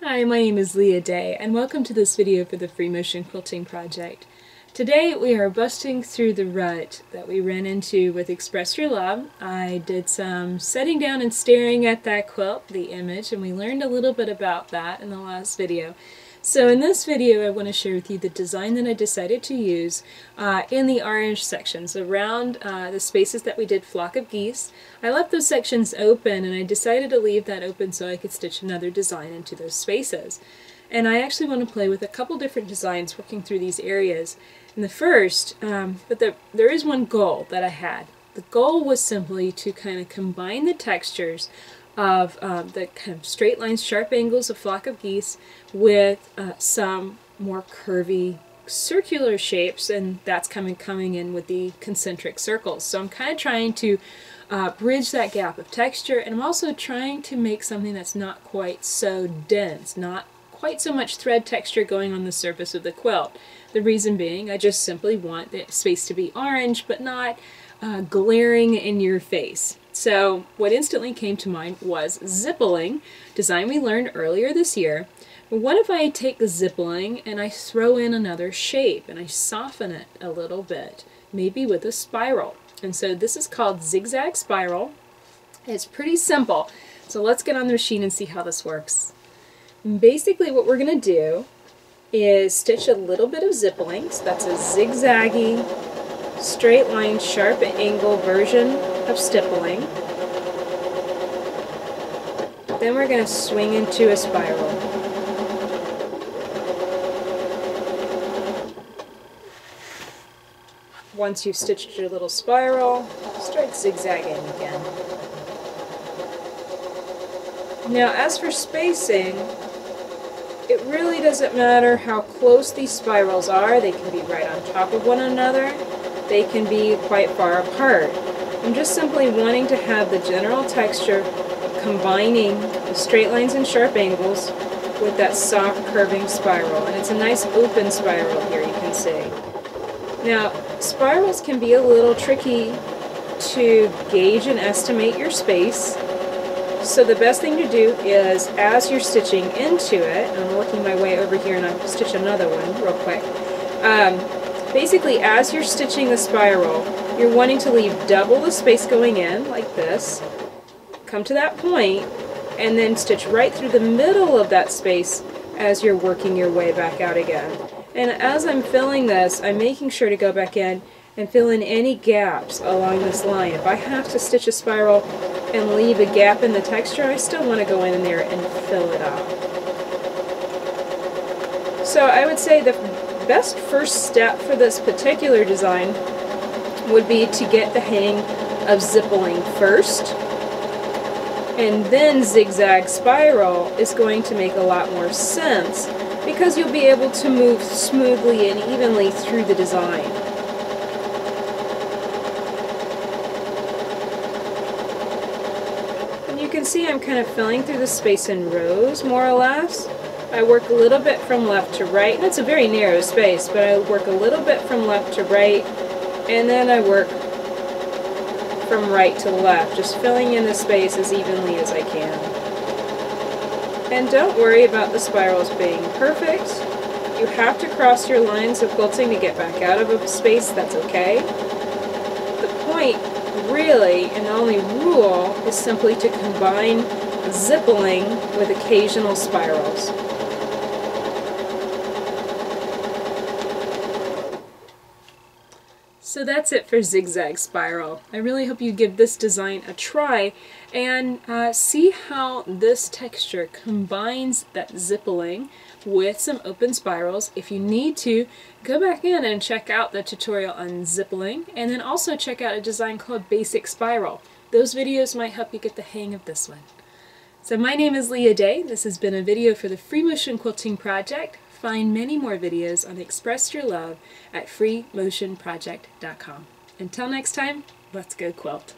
Hi, my name is Leah Day, and welcome to this video for the Free Motion Quilting Project. Today we are busting through the rut that we ran into with Express Your Love. I did some sitting down and staring at that quilt, the image, and we learned a little bit about that in the last video. So in this video I want to share with you the design that I decided to use in the orange sections around the spaces that we did flock of geese. I left those sections open, and I decided to leave that open so I could stitch another design into those spaces. And I actually want to play with a couple different designs working through these areas. And the first, there is one goal that I had. The goal was simply to kind of combine the textures of the kind of straight lines, sharp angles of flock of geese with some more curvy circular shapes, and that's coming in with the concentric circles. So I'm kind of trying to bridge that gap of texture, and I'm also trying to make something that's not quite so dense, not quite so much thread texture going on the surface of the quilt. The reason being, I just simply want the space to be orange, but not glaring in your face. So what instantly came to mind was zippeling, design we learned earlier this year. But what if I take the zippeling and I throw in another shape and I soften it a little bit, maybe with a spiral? And so this is called Zigzag Spiral. It's pretty simple. So let's get on the machine and see how this works. And basically what we're going to do is stitch a little bit of zippeling. So that's a zigzaggy, straight line, sharp angle version of stippling. Then we're going to swing into a spiral. Once you've stitched your little spiral, start zigzagging again. Now as for spacing, it really doesn't matter how close these spirals are. They can be right on top of one another. They can be quite far apart. I'm just simply wanting to have the general texture combining the straight lines and sharp angles with that soft curving spiral. And it's a nice open spiral here, you can see. Now, spirals can be a little tricky to gauge and estimate your space. So the best thing to do is, as you're stitching into it, and I'm working my way over here and I'll stitch another one real quick. Basically, as you're stitching the spiral, you're wanting to leave double the space going in, like this. Come to that point, and then stitch right through the middle of that space as you're working your way back out again. And as I'm filling this, I'm making sure to go back in and fill in any gaps along this line. If I have to stitch a spiral and leave a gap in the texture, I still want to go in there and fill it up. So I would say the best first step for this particular design would be to get the hang of zippeling first, and then Zigzag Spiral is going to make a lot more sense because you'll be able to move smoothly and evenly through the design. And you can see I'm kind of filling through the space in rows, more or less. I work a little bit from left to right, and it's a very narrow space, but I work a little bit from left to right, and then I work from right to left, just filling in the space as evenly as I can. And don't worry about the spirals being perfect. You have to cross your lines of quilting to get back out of a space, that's okay. The point, really, and the only rule, is simply to combine zippeling with occasional spirals. So that's it for Zigzag Spiral. I really hope you give this design a try and see how this texture combines that zippeling with some open spirals. If you need to, go back in and check out the tutorial on zippeling, and then also check out a design called Basic Spiral. Those videos might help you get the hang of this one. So my name is Leah Day. This has been a video for the Free Motion Quilting Project. Find many more videos on Express Your Love at freemotionproject.com. Until next time, let's go quilt.